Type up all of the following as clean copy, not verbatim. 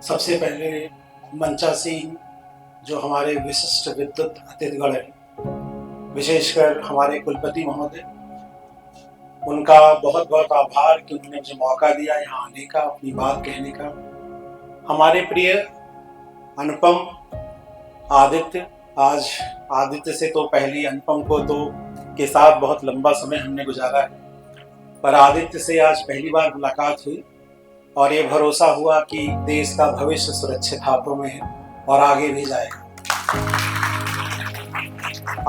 सबसे पहले मंचासी जो हमारे विशिष्ट विद्युत अतिथिगण हैं, विशेषकर हमारे कुलपति महोदय, उनका बहुत बहुत आभार कि उन्होंने मुझे मौका दिया यहाँ आने का, अपनी बात कहने का। हमारे प्रिय अनुपम आदित्य, आज आदित्य से तो पहले अनुपम को तो के साथ बहुत लंबा समय हमने गुजारा है, पर आदित्य से आज पहली बार मुलाकात हुई और ये भरोसा हुआ कि देश का भविष्य सुरक्षित हाथों में है और आगे भी जाएगा।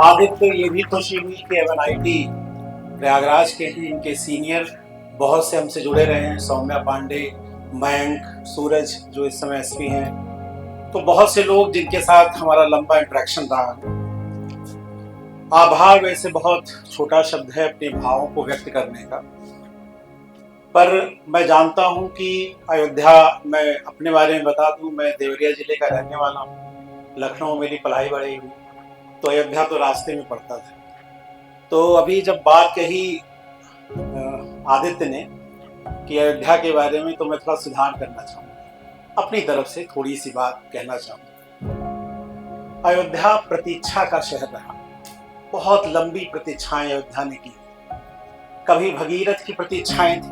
आदित्य ये भी खुशी हुई कि एवनआईटी प्रयागराज के ही इनके सीनियर बहुत से हमसे जुड़े रहे हैं, सौम्या पांडे, मयंक, सूरज जो इस समय एसपी हैं, तो बहुत से लोग जिनके साथ हमारा लंबा इंटरेक्शन रहा है। आभार वैसे बहुत छोटा शब्द है अपने भावों को व्यक्त करने का, पर मैं जानता हूं कि अयोध्या, मैं अपने बारे में बता दूं, मैं देवरिया जिले का रहने वाला हूं, लखनऊ मेरी पढ़ाई बढ़ी हुई, तो अयोध्या तो रास्ते में पड़ता था। तो अभी जब बात कही आदित्य ने कि अयोध्या के बारे में, तो मैं थोड़ा सुधार करना चाहूँगा, अपनी तरफ से थोड़ी सी बात कहना चाहूँगा। अयोध्या प्रतीक्षा का शहर रहा, बहुत लंबी प्रतीक्षाएं अयोध्या ने की। कभी भगीरथ की प्रतीक्षाएं थी,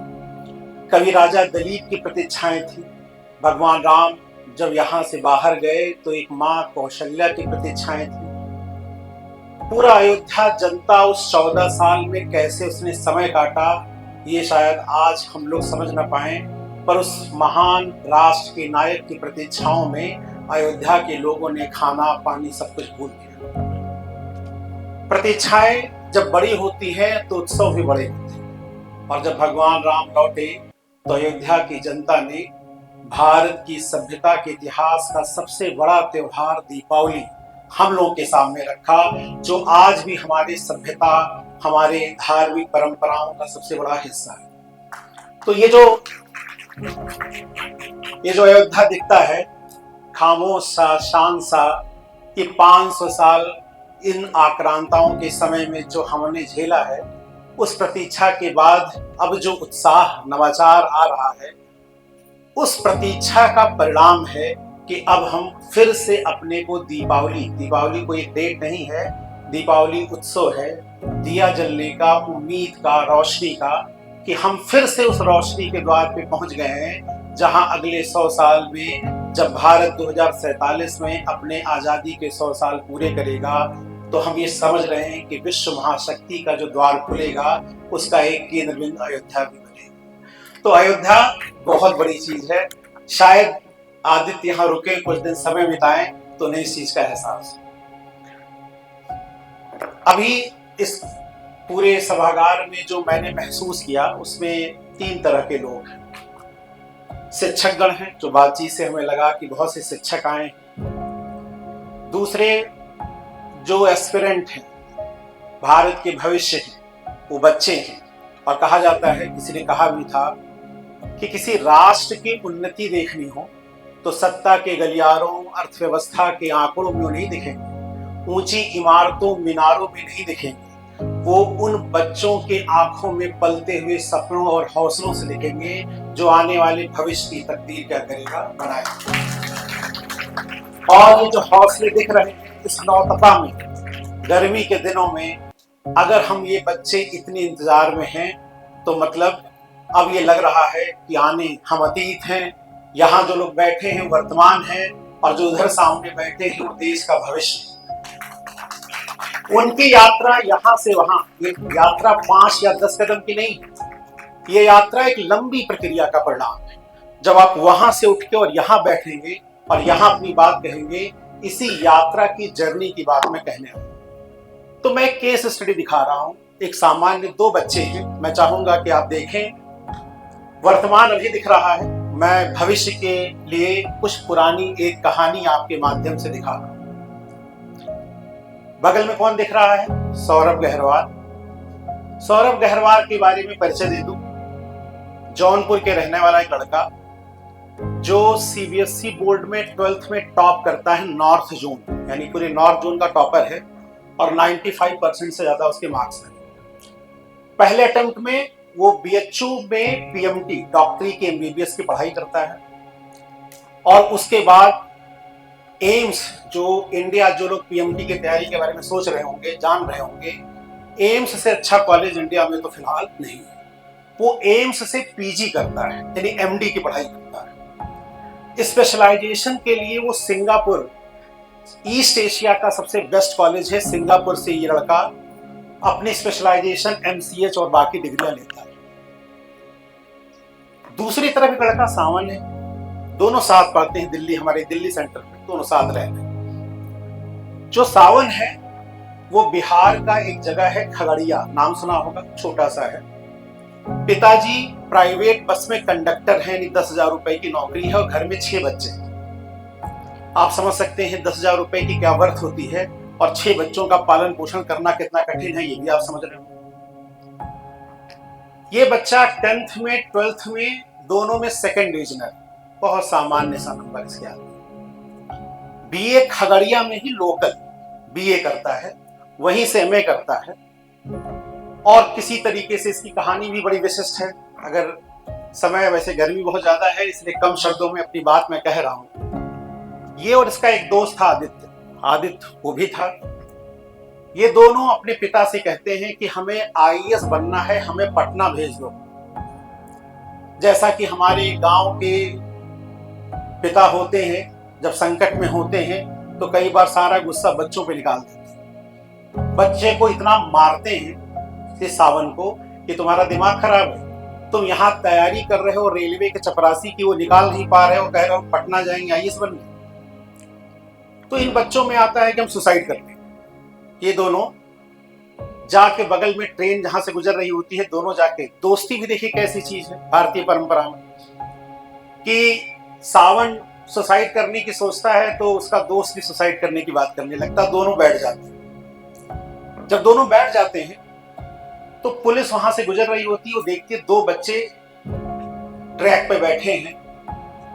कभी राजा दलीप की प्रतीक्षाएं थी, भगवान राम जब यहाँ से बाहर गए तो एक माँ कौशल्या की प्रतीक्षाएं थी। पूरा अयोध्या जनता उस 14 साल में कैसे उसने समय काटा, ये शायद आज हम लोग समझ न पाए, पर उस महान राष्ट्र के नायक की प्रतीक्षाओं में अयोध्या के लोगों ने खाना पानी सब कुछ भूल दिया। प्रतीक्षाएं जब बड़ी होती है तो उत्सव भी बड़े होते हैं, और जब भगवान राम लौटे तो अयोध्या की जनता ने भारत की सभ्यता के इतिहास का सबसे बड़ा त्योहार दीपावली हम लोगों के सामने रखा, जो आज भी हमारी सभ्यता, हमारे धार्मिक परंपराओं का सबसे बड़ा हिस्सा है। तो ये जो अयोध्या दिखता है, खामोश सा, शांत सा, ये 500 साल इन आक्रांताओं के समय में जो हमने झेला है, उस प्रतीक्षा के बाद अब जो उत्साह, नवाचार आ रहा है, उस प्रतीक्षा का परिणाम है कि अब हम फिर से अपने को दीपावली कोई डेट नहीं है, दीपावली उत्सव है, दिया जलने का, उम्मीद का, रोशनी का, कि हम फिर से उस रोशनी के द्वार पे पहुंच गए हैं, जहां अगले 100 साल में जब भारत 2047 में अपने आजादी के 100 साल पूरे करेगा, तो हम ये समझ रहे हैं कि विश्व महाशक्ति का जो द्वार खुलेगा, उसका एक केंद्र बिंदु अयोध्या भी बनेगा। तो अयोध्या बहुत बड़ी चीज है। शायद आदित्य यहाँ रुके, कुछ दिन समय बिताएं, तो उन्हें इस चीज का एहसास। अभी इस पूरे सभागार में जो मैंने महसूस किया, उसमें 3 तरह के लोग हैं। शिक्षकगण हैं, जो बातचीत से हमें लगा कि बहुत से शिक्षक आए। दूसरे जो एस्पिरेंट हैं, भारत के भविष्य हैं, वो बच्चे हैं। और कहा जाता है, किसी ने कहा भी था कि किसी राष्ट्र की उन्नति देखनी हो तो सत्ता के गलियारों, अर्थव्यवस्था के आंकड़ों में नहीं दिखेंगे, ऊंची इमारतों, मीनारों में नहीं दिखेंगे, वो उन बच्चों के आंखों में पलते हुए सपनों और हौसलों से दिखेंगे, जो आने वाले भविष्य की तकदीर क्या करेगा, बनाएगा। और ये जो हौसले दिख रहे हैं इस नौतपा में, गर्मी के दिनों में, अगर हम ये बच्चे इतने इंतजार में हैं, तो मतलब अब ये लग रहा है कि आने हम अतीत हैं, यहाँ जो लोग बैठे हैं वर्तमान हैं, और जो उधर सामने बैठे हैं वो देश का भविष्य है। उनकी यात्रा यहाँ से वहां, ये यात्रा 5 या 10 कदम की नहीं, ये यात्रा एक लंबी प्रक्रिया का परिणाम है। जब आप वहां से उठ के और यहाँ बैठेंगे और यहाँ अपनी बात कहेंगे, इसी यात्रा की जर्नी की बात मैं कहने आया। तो मैं केस स्टडी दिखा रहा हूं। एक सामान्य 2 बच्चे हैं, मैं चाहूंगा कि आप देखें। वर्तमान अभी दिख रहा है, मैं भविष्य के लिए कुछ पुरानी एक कहानी आपके माध्यम से दिखा रहा हूं। बगल में कौन दिख रहा है? सौरभ गहरवाल। सौरभ गहरवाल के बारे में परिचय दे दूं। जौनपुर के रहने वाला एक लड़का, जो सीबीएसई बोर्ड में 12th में टॉप करता है, नॉर्थ जोन, यानी पूरे नॉर्थ जोन का टॉपर है, और 95% से ज्यादा उसके मार्क्स हैं। पहले अटेम्प्ट में वो बीएचयू में पीएमटी, डॉक्टरी के एमबीबीएस की पढ़ाई करता है। और उसके बाद एम्स, जो इंडिया, जो लोग पीएमटी की तैयारी के बारे में सोच रहे होंगे, जान रहे होंगे, एम्स से अच्छा कॉलेज इंडिया में तो फिलहाल नहीं है। वो एम्स से पीजी करता है, यानी एमडी की पढ़ाई करता है। स्पेशलाइजेशन के लिए वो सिंगापुर, ईस्ट एशिया का सबसे बेस्ट कॉलेज है, सिंगापुर से ये लड़का अपनी स्पेशलाइजेशन एमसीएच और बाकी डिग्रियां लेता है। दूसरी तरफ एक लड़का सावन है, दोनों साथ पढ़ते हैं दिल्ली, हमारे दिल्ली सेंटर में, दोनों साथ रहते हैं। जो सावन है वो बिहार का एक जगह है खगड़िया, नाम सुना होगा, छोटा सा है। पिताजी प्राइवेट बस में कंडक्टर हैं, 10,000 रुपए की नौकरी है और घर में 6 बच्चे हैं। आप समझ सकते हैं 10,000 रुपए की क्या वर्थ होती है, और 6 बच्चों का पालन पोषण करना कितना कठिन है, ये भी आप समझ रहे हो। ये बच्चा 10th में 12th में दोनों में सेकंड डिविजनर, बहुत सामान्य सा नंबर इसके आगे। बीए खगड़िया में ही लोकल बीए करता है, वहीं से एमए करता है। और किसी तरीके से इसकी कहानी भी बड़ी विशिष्ट है। अगर समय, वैसे गर्मी बहुत ज्यादा है इसलिए कम शब्दों में अपनी बात मैं कह रहा हूं। ये और इसका एक दोस्त था आदित्य वो भी था। ये दोनों अपने पिता से कहते हैं कि हमें आईएएस बनना है, हमें पटना भेज दो। जैसा कि हमारे गांव के पिता होते हैं, जब संकट में होते हैं तो कई बार सारा गुस्सा बच्चों पे निकाल देते हैं। बच्चे को इतना मारते हैं इस सावन को कि तुम्हारा दिमाग खराब है, तुम यहाँ तैयारी कर रहे हो रेलवे के चपरासी की, वो निकाल नहीं पा रहे हो, कह रहे हो पटना जाएंगे आईएएस बनने। तो इन बच्चों में आता है कि हम सुसाइड कर लें। ये दोनों जाके बगल में ट्रेन जहां से गुजर रही होती है, दोनों जाके, दोस्ती भी देखिए कैसी चीज है भारतीय परंपरा में, कि सावन सुसाइड करने की सोचता है तो उसका दोस्त भी सुसाइड करने की बात करने लगता, दोनों बैठ जाते हैं। जब दोनों बैठ जाते हैं तो पुलिस वहां से गुजर रही होती है, वो देखती है 2 बच्चे ट्रैक पे बैठे हैं,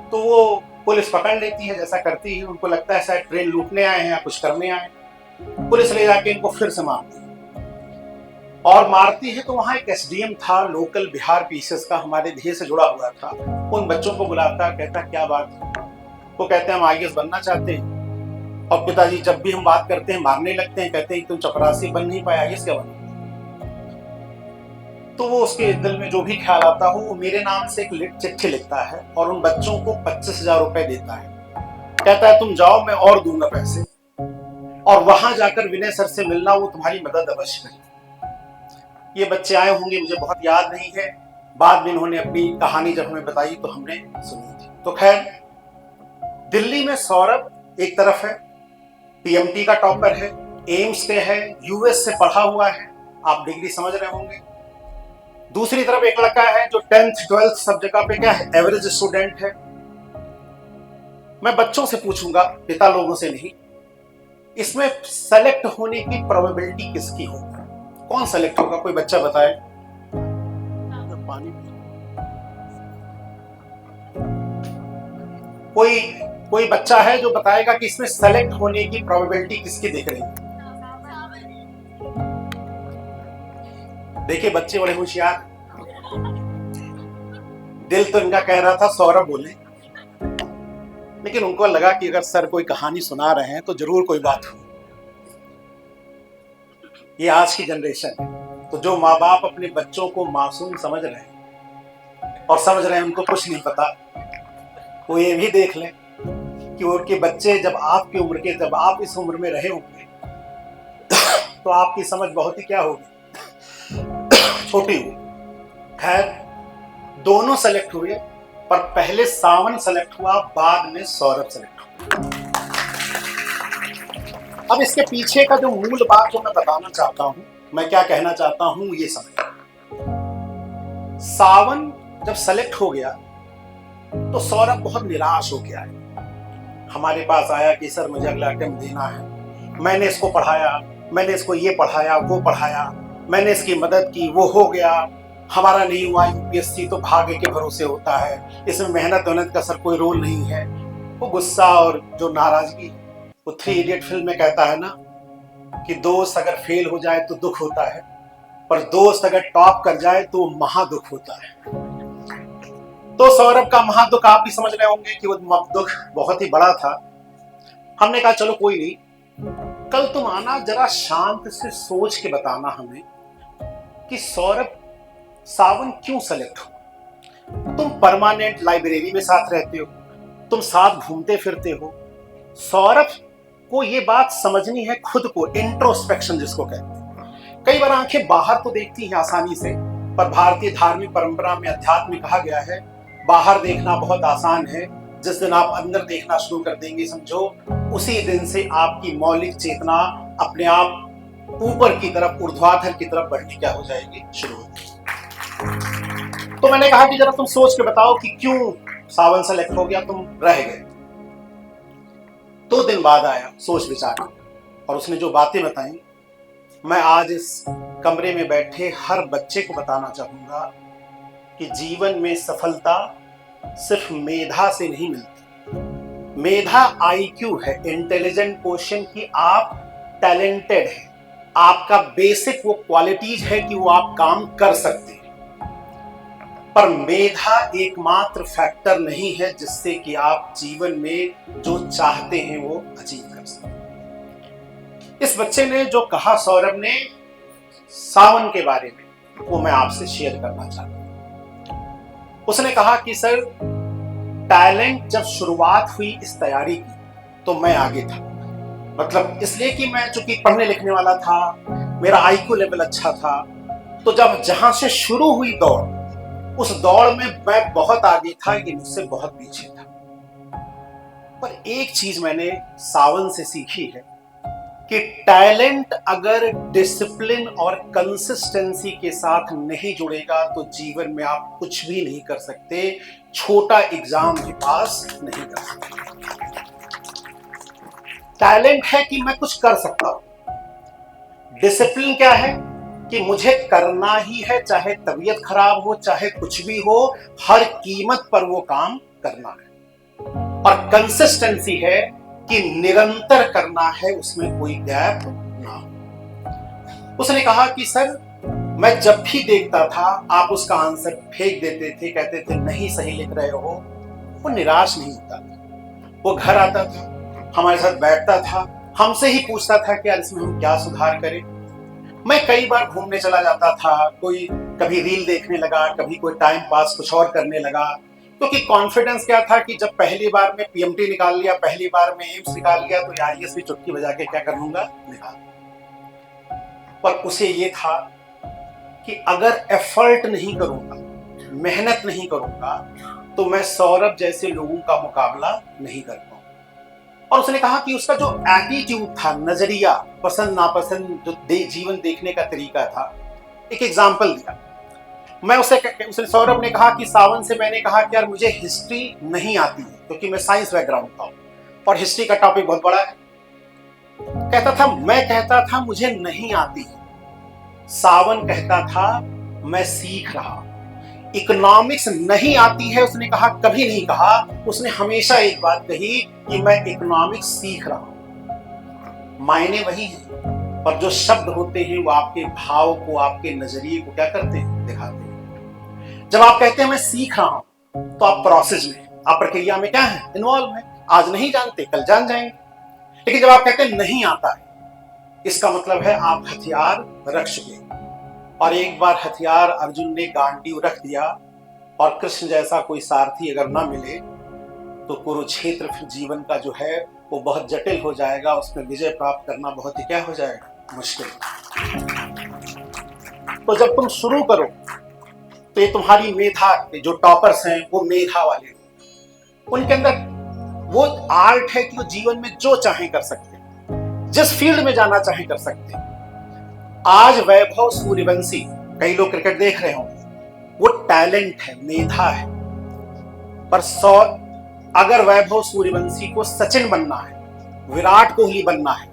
तो वो पुलिस पकड़ लेती है, जैसा करती है। उनको लगता है शायद ट्रेन लूटने आए हैं या कुछ करने आए। पुलिस ले जाके इनको फिर से मारती है, और मारती है तो वहां एक एसडीएम था लोकल, बिहार पीसीएस का, हमारे ध्येय से जुड़ा हुआ था। उन बच्चों को बुलाता, कहता क्या बात है? वो कहते हैं हम आईएएस बनना चाहते हैं। और पिताजी जब भी हम बात करते हैं मारने लगते हैं, कहते हैं तुम चपरासी बन नहीं पाए, आईएएस क्या बनो? तो वो उसके दिल में जो भी ख्याल आता हो, वो मेरे नाम से एक चिट्ठी लिखता है और उन बच्चों को 25,000 रुपए देता है। कहता है तुम जाओ, मैं और दूंगा पैसे, और वहां जाकर विनय सर से मिलना, वो तुम्हारी मदद अवश्य करें। ये बच्चे आए होंगे, मुझे बहुत याद नहीं है, बाद में इन्होंने अपनी कहानी जब हमें बताई तो हमने सुनी थी। तो खैर, दिल्ली में सौरभ एक तरफ है, पीएमटी का टॉपर है, एम्स पे है, यूएस से पढ़ा हुआ है, आप डिग्री समझ रहे होंगे। दूसरी तरफ एक लड़का है जो 10th 12th सब जगह पे क्या है, एवरेज स्टूडेंट है। मैं बच्चों से पूछूंगा, पिता लोगों से नहीं, इसमें सेलेक्ट होने की प्रोबेबिलिटी किसकी होगी? कौन सेलेक्ट होगा? कोई बच्चा बताए। पानी कोई बच्चा है जो बताएगा कि इसमें सेलेक्ट होने की प्रोबेबिलिटी किसकी दिख रही है? देखिए बच्चे बड़े होशियार, दिल तो इनका कह रहा था सौरभ बोले, लेकिन उनको लगा कि अगर सर कोई कहानी सुना रहे हैं तो जरूर कोई बात हो। ये आज की जनरेशन है, तो जो माँ बाप अपने बच्चों को मासूम समझ रहे हैं और समझ रहे हैं उनको कुछ नहीं पता, वो ये भी देख लें कि उनके बच्चे जब आपकी उम्र के, जब आप इस उम्र में रहे होंगे तो आपकी समझ बहुत ही क्या होगी, छोटी हुई। खैर, दोनों सेलेक्ट हुए, पर पहले सावन सेलेक्ट हुआ, बाद में सौरभ सेलेक्ट हुआ। अब इसके पीछे का जो मूल बात जो मैं बताना चाहता हूं, मैं क्या कहना चाहता हूं, ये समझ। सावन जब सेलेक्ट हो गया तो सौरभ बहुत निराश हो गया है। हमारे पास आया कि सर मुझे अगला अटेम्प्ट देना है, मैंने इसको पढ़ाया, मैंने इसको ये पढ़ाया, वो पढ़ाया, मैंने इसकी मदद की, वो हो गया, हमारा नहीं हुआ। यूपीएससी तो भाग्य के भरोसे होता है, इसमें मेहनत का सर कोई रोल नहीं है। वो गुस्सा और जो नाराजगी, वो 3 इडियट फिल्म में कहता है ना कि दोस्त अगर फेल हो जाए तो दुख होता है, पर दोस्त अगर टॉप कर जाए तो महा दुख होता है। तो सौरभ का महादुख आप भी समझ रहे होंगे कि वो दुख बहुत ही बड़ा था। हमने कहा चलो कोई नहीं, कल तुम आना, जरा शांत से सोच के बताना हमें कि सौरभ सावन क्यों सेलेक्ट हो। तुम परमानेंट लाइब्रेरी में साथ रहते हो, तुम साथ घूमते फिरते हो। सौरभ को ये बात समझनी है, खुद को इंट्रोस्पेक्शन जिसको कहते हैं। कई बार आंखें बाहर तो देखती हैं आसानी से, पर भारतीय धार्मिक परंपरा में, अध्यात्म में कहा गया है बाहर देखना बहुत आसान है, जिस दिन आप अंदर देखना शुरू कर देंगे समझो उसी दिन से आपकी मौलिक चेतना अपने आप ऊपर की तरफ, ऊर्ध्वाधर की तरफ बढ़नी क्या हो जाएगी, शुरू हो जाएगी। तो मैंने कहा कि जरा तुम सोच के बताओ कि क्यों सावन सेलेक्ट हो गया, तुम रह गए। 2 दिन बाद आया सोच विचार और उसने जो बातें बताई, मैं आज इस कमरे में बैठे हर बच्चे को बताना चाहूंगा कि जीवन में सफलता सिर्फ मेधा से नहीं मिलती। मेधा आईक्यू है, इंटेलिजेंट क्वेश्चन की आप टैलेंटेड है, आपका बेसिक वो क्वालिटीज है कि वो आप काम कर सकते हैं। पर मेधा एकमात्र फैक्टर नहीं है जिससे कि आप जीवन में जो चाहते हैं वो अचीव कर सकते। इस बच्चे ने जो कहा, सौरभ ने, सावन के बारे में, वो मैं आपसे शेयर करना चाहता हूं। उसने कहा कि सर, टैलेंट जब शुरुआत हुई इस तैयारी की तो मैं आगे था। मतलब इसलिए कि मैं चूंकि पढ़ने लिखने वाला था, मेरा आईक्यू लेवल अच्छा था, तो जब जहां से शुरू हुई दौड़, उस दौड़ में मैं बहुत आगे था, ये मुझसे बहुत पीछे था। पर एक चीज मैंने सावन से सीखी है कि टैलेंट अगर डिसिप्लिन और कंसिस्टेंसी के साथ नहीं जुड़ेगा तो जीवन में आप कुछ भी नहीं कर सकते, छोटा एग्जाम भी पास नहीं कर सकते। टैलेंट है कि मैं कुछ कर सकता हूं, डिसिप्लिन क्या है कि मुझे करना ही है, चाहे तबीयत खराब हो, चाहे कुछ भी हो, हर कीमत पर वो काम करना है। और कंसिस्टेंसी है कि निरंतर करना है, उसमें कोई गैप ना हो। उसने कहा कि सर, मैं जब भी देखता था आप उसका आंसर फेंक देते थे, कहते थे नहीं सही लिख रहे हो, वो निराश नहीं होता था। वो घर आता था, हमारे साथ बैठता था, हमसे ही पूछता था कि यार इसमें हम क्या सुधार करें। मैं कई बार घूमने चला जाता था, कोई कभी रील देखने लगा, कभी कोई टाइम पास कुछ और करने लगा, क्योंकि कॉन्फिडेंस क्या था कि जब पहली बार में पीएमटी निकाल लिया, पहली बार में एम्स निकाल लिया, तो आईएएस भी चुटकी बजा के क्या कर लूंगा, निकाल। पर उसे ये था कि अगर एफर्ट नहीं करूंगा, मेहनत नहीं करूंगा, तो मैं सौरभ जैसे लोगों का मुकाबला नहीं कर पाऊंगा। और उसने कहा कि उसका जो एटीट्यूड था, नजरिया, पसंद नापसंद, जो जीवन देखने का तरीका था, एक एग्जाम्पल दिया। मैं उसने सौरभ ने कहा कि सावन से मैंने कहा कि यार मुझे हिस्ट्री नहीं आती है, क्योंकि मैं साइंस बैकग्राउंड का हूं और हिस्ट्री का टॉपिक बहुत बड़ा है। मैं कहता था मुझे नहीं आती है, सावन कहता था मैं सीख रहा। इकोनॉमिक्स नहीं आती है उसने कहा, कभी नहीं कहा, उसने हमेशा एक बात कही कि मैं इकोनॉमिक्स सीख रहा हूं। मायने वही है, पर जो शब्द होते हैं वो आपके भाव को, आपके नजरिए को क्या करते हैं, दिखाते हैं। जब आप कहते हैं मैं सीख रहा हूं, तो आप प्रोसेस में, आप प्रक्रिया में क्या है, इन्वॉल्व है। आज नहीं जानते, कल जान जाएंगे। लेकिन जब आप कहते हैं नहीं आता है, इसका मतलब है आप हथियार रख चुके। और एक बार हथियार अर्जुन ने गांडीव रख दिया और कृष्ण जैसा कोई सारथी अगर ना मिले, तो कुरुक्षेत्र फिर जीवन का जो है वो बहुत जटिल हो जाएगा, उसमें विजय प्राप्त करना बहुत ही क्या हो जाएगा, मुश्किल। तो जब तुम शुरू करो तो ये तुम्हारी मेधा, जो टॉपर्स हैं वो मेधा वाले, उनके अंदर वो आर्ट है कि वो जीवन में जो चाहे कर सकते हैं, जिस फील्ड में जाना चाहे कर सकते हैं। आज वैभव सूर्यवंशी, कई लोग क्रिकेट देख रहे होंगे, वो टैलेंट है, मेधा है। पर अगर वैभव सूर्यवंशी को सचिन बनना है, विराट कोहली बनना है,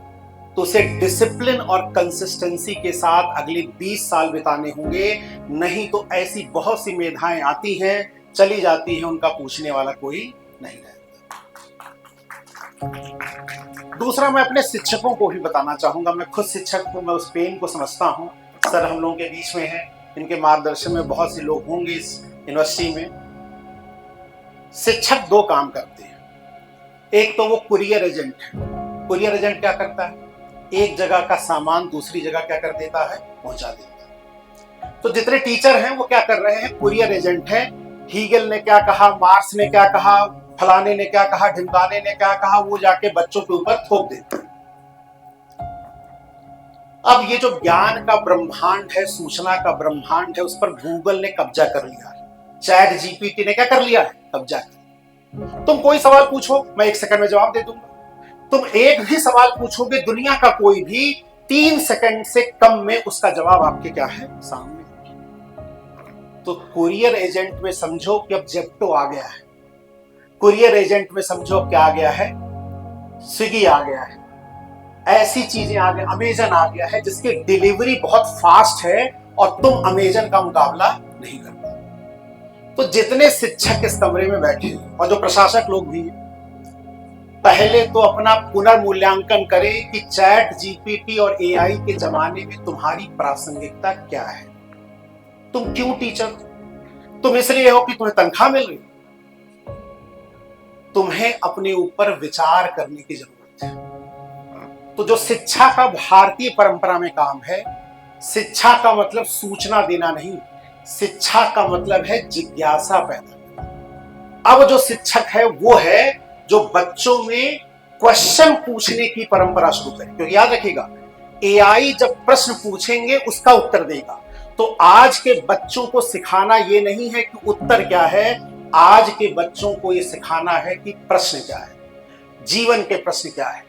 तो उसे डिसिप्लिन और कंसिस्टेंसी के साथ अगले 20 साल बिताने होंगे। नहीं तो ऐसी बहुत सी मेधाएं आती हैं, चली जाती हैं, उनका पूछने वाला कोई नहीं रहता। दूसरा, मैं अपने शिक्षकों को भी बताना चाहूंगा। मैं खुद शिक्षक हूं, मैं उस पेन को समझता हूं। सर हम लोगों के बीच में हैं, इनके मार्गदर्शन में बहुत से लोग होंगे इस यूनिवर्सिटी में। शिक्षक दो काम करते हैं। एक तो वो कुरियर एजेंट है। कुरियर एजेंट क्या करता है? एक जगह का सामान दूसरी जगह क्या कर देता है? पहुंचा देता है। तो जितने टीचर हैं वो क्या कर रहे हैं? कुरियर एजेंट है। हीगल ने क्या कहा, मार्क्स ने क्या कहा, फलाने ने क्या कहा, ढिमकाने ने क्या कहा, वो जाके बच्चों के ऊपर थोप देते हैं। अब ये जो ज्ञान का ब्रह्मांड है, सूचना का ब्रह्मांड है, उस पर गूगल ने कब्जा कर लिया है। चैट जीपीटी ने क्या कर लिया है? कब्जा कर लिया। तुम कोई सवाल पूछो, मैं 1 सेकंड में जवाब दे दूंगा। तुम एक भी सवाल पूछोगे दुनिया का कोई भी, 3 सेकंड से कम में उसका जवाब आपके क्या है? सामने। तो कुरियर एजेंट में समझो कि अब जेप्टो आ गया है। कुरियर एजेंट में समझो अब क्या आ गया है? स्विगी आ गया है। ऐसी चीजें आ गई, अमेजन आ गया है, जिसकी डिलीवरी बहुत फास्ट है और तुम अमेजन का मुकाबला नहीं कर पाते। तो जितने शिक्षक इस कमरे में बैठे हैं और जो प्रशासक लोग भी हैं, पहले तो अपना पुनर्मूल्यांकन करें कि चैट जीपीटी और एआई के जमाने में तुम्हारी प्रासंगिकता क्या है। तुम क्यों टीचर? तुम इसलिए हो कि तुम्हें तनख्वाह मिल रही? तुम्हें अपने ऊपर विचार करने की जरूरत है। तो जो शिक्षा का भारतीय परंपरा में काम है, शिक्षा का मतलब सूचना देना नहीं, शिक्षा का मतलब है जिज्ञासा पैदा करना। अब जो शिक्षक है वो है जो बच्चों में क्वेश्चन पूछने की परंपरा शुरू करे। क्योंकि याद रखिएगा, एआई जब प्रश्न पूछेंगे उसका उत्तर देगा। तो आज के बच्चों को सिखाना ये नहीं है कि उत्तर क्या है, आज के बच्चों को ये सिखाना है कि प्रश्न क्या है, जीवन के प्रश्न क्या है,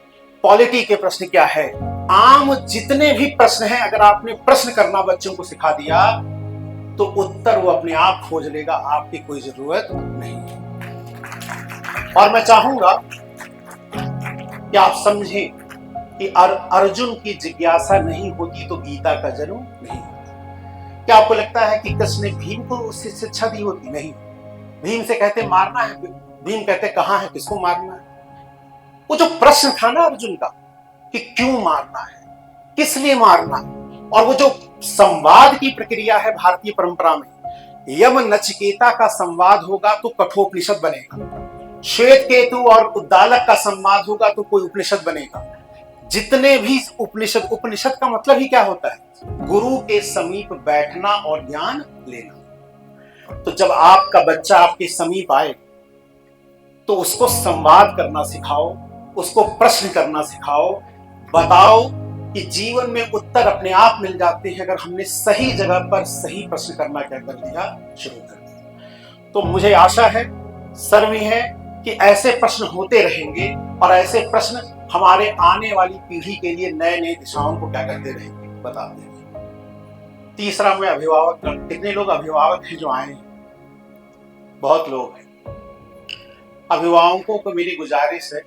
पॉलिटी के प्रश्न क्या है। आम जितने भी प्रश्न हैं, अगर आपने प्रश्न करना बच्चों को सिखा दिया तो उत्तर वो अपने आप खोज लेगा, आपकी कोई जरूरत नहीं है। और मैं चाहूंगा कि आप समझें कि अर्जुन की जिज्ञासा नहीं होती तो गीता का जन्म नहीं होता। क्या आपको लगता है कि कृष्ण ने भीम को उससे शिक्षा दी होती? नहीं। भीम से कहते मारना है, भीम कहते कहां है, किसको मारना है। वो जो प्रश्न था ना अर्जुन का कि क्यों मारना है, किस लिए मारना है, और वो जो संवाद की प्रक्रिया है भारतीय परंपरा में, यम नचिकेता का संवाद होगा तो कठोपनिषद बनेगा, श्वेत केतु और उद्दालक का संवाद होगा तो कोई उपनिषद बनेगा। जितने भी उपनिषद, उपनिषद का मतलब ही क्या होता है? गुरु के समीप बैठना और ज्ञान लेना। तो जब आपका बच्चा आपके समीप आए तो उसको संवाद करना सिखाओ, उसको प्रश्न करना सिखाओ, बताओ कि जीवन में उत्तर अपने आप मिल जाते हैं अगर हमने सही जगह पर सही प्रश्न करना क्या कर दिया, शुरू कर दिया। तो मुझे आशा है, सर्वे है कि ऐसे प्रश्न होते रहेंगे और ऐसे प्रश्न हमारे आने वाली पीढ़ी के लिए नए नए दिशाओं को क्या करते रहेंगे, बताते रहेंगे। तीसरा, मैं अभिभावक, कितने लोग अभिभावक हैं जो आए हैं? बहुत लोग हैं। अभिभावकों को मेरी गुजारिश है,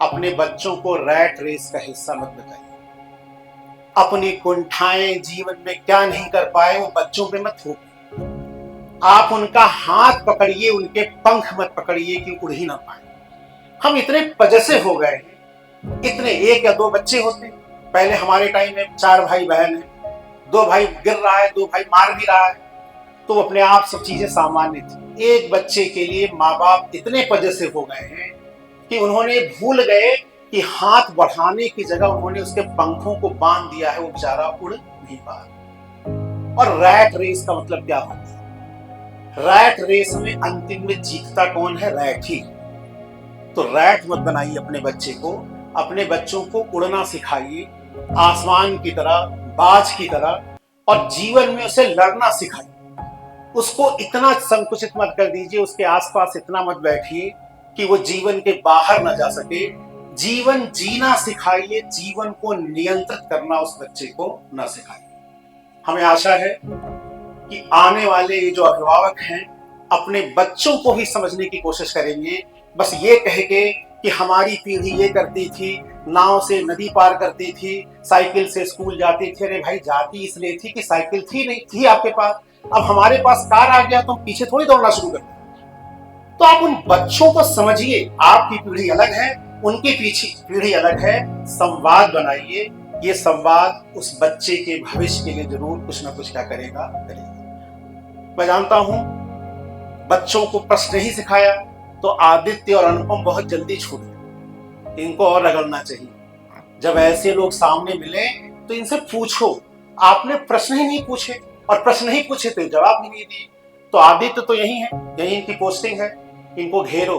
अपने बच्चों को रैट रेस का हिस्सा मत बताइए। अपनी कुंठाएं, जीवन में क्या नहीं कर पाए वो बच्चों पे मत थोपिए। आप उनका हाथ पकड़िए, उनके पंख मत पकड़िए कि उड़ ही ना पाए। हम इतने पजेसिव हो गए हैं, इतने 1 या 2 बच्चे होते। पहले हमारे टाइम में 4 भाई बहन है, 2 भाई गिर रहा है, 2 भाई मार भी रहा है, तो अपने आप सब चीजें सामान्य थी। एक बच्चे के लिए माँ बाप इतने पजेसिव हो गए हैं कि उन्होंने भूल गए कि हाथ बढ़ाने की जगह उन्होंने उसके पंखों को बांध दिया है, वो बेचारा उड़ नहीं पा रहा। और रैट रेस का मतलब क्या होता है? रैट रेस में अंतिम में जीतता कौन है? रैट ही। तो रैट मत बनाइए अपने बच्चे को, अपने बच्चों को उड़ना सिखाइए, आसमान की तरह, बाज की तरह, और जीवन में उसे लड़ना सिखाइए। उसको इतना संकुचित मत कर दीजिए, उसके आसपास इतना मत बैठिए कि वो जीवन के बाहर ना जा सके। जीवन जीना सिखाइए, जीवन को नियंत्रित करना उस बच्चे को ना सिखाइए। हमें आशा है कि आने वाले ये जो अभिभावक हैं अपने बच्चों को ही समझने की कोशिश करेंगे। बस ये कह के कि हमारी पीढ़ी ये करती थी, नाव से नदी पार करती थी, साइकिल से स्कूल जाती थी। अरे भाई, जाती इसलिए थी कि साइकिल थी नहीं थी आपके पास। अब हमारे पास कार आ गया तो हम पीछे थोड़ी दौड़ना शुरू कर दें। तो आप उन बच्चों को समझिए, आपकी पीढ़ी अलग है, उनकी पीछे पीढ़ी अलग है। संवाद बनाइए, ये संवाद उस बच्चे के भविष्य के लिए जरूर कुछ ना कुछ क्या करेगा। मैं जानता हूं बच्चों को प्रश्न ही सिखाया तो आदित्य और अनुपम बहुत जल्दी छूट गए। इनको और रगड़ना चाहिए। जब ऐसे लोग सामने मिले तो इनसे पूछो, आपने प्रश्न ही नहीं पूछे, और प्रश्न नहीं पूछे तो जवाब भी नहीं दिए। तो आदित्य तो यही है, यही इनकी पोस्टिंग है, इनको घेरो।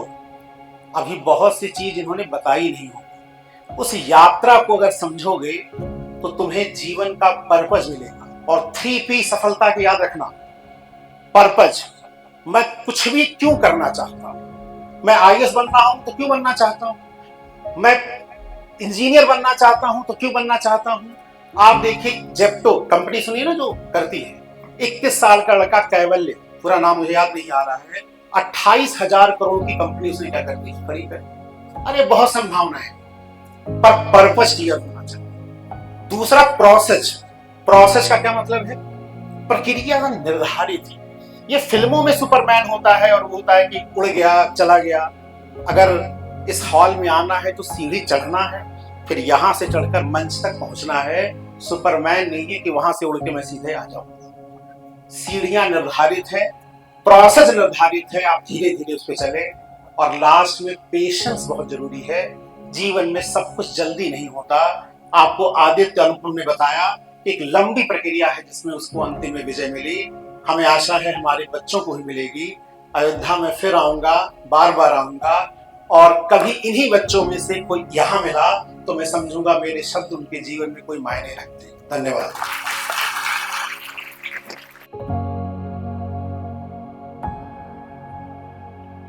अभी बहुत सी चीज इन्होंने बताई नहीं हो। उस यात्रा को अगर समझोगे तो तुम्हें जीवन का पर्पज मिलेगा। और 3P सफलता की याद रखना। पर्पज, मैं कुछ भी क्यों करना चाहता हूं। मैं IAS बन रहा हूं तो क्यों बनना चाहता हूं। मैं इंजीनियर बनना चाहता हूं तो क्यों बनना चाहता हूं। आप देखिए, जेप्टो कंपनी सुनिए ना जो करती है, 21 साल का लड़का कैवल्य, पूरा नाम मुझे याद नहीं आ रहा है, 28,000 करोड़ की कंपनी उसने क्या कर दी, खरीद कर। अरे बहुत संभावना है, पर पर्पज क्लियर होना चाहिए। दूसरा प्रोसेस। प्रोसेस का क्या मतलब है, प्रक्रिया निर्धारित है। ये फिल्मों में सुपरमैन होता है और वो होता है कि उड़ गया चला गया। अगर इस हॉल में आना है तो सीढ़ी चढ़ना है, फिर यहां से चढ़कर मंच तक पहुंचना है। सुपरमैन नहीं है कि वहां से उड़ के मैं सीधे आ जाऊं। सीढ़ियां निर्धारित है, प्रोसेस निर्धारित है, आप धीरे धीरे उस पर चले। और लास्ट में पेशेंस बहुत जरूरी है। जीवन में सब कुछ जल्दी नहीं होता। आपको आदित्य अनुपम ने बताया एक लंबी प्रक्रिया है जिसमें उसको अंतिम में विजय मिली। हमें आशा है हमारे बच्चों को भी मिलेगी। अयोध्या में फिर आऊंगा, बार बार आऊंगा, और कभी इन्हीं बच्चों में से कोई यहां मिला तो मैं समझूंगा मेरे शब्द उनके जीवन में कोई मायने रखते। धन्यवाद।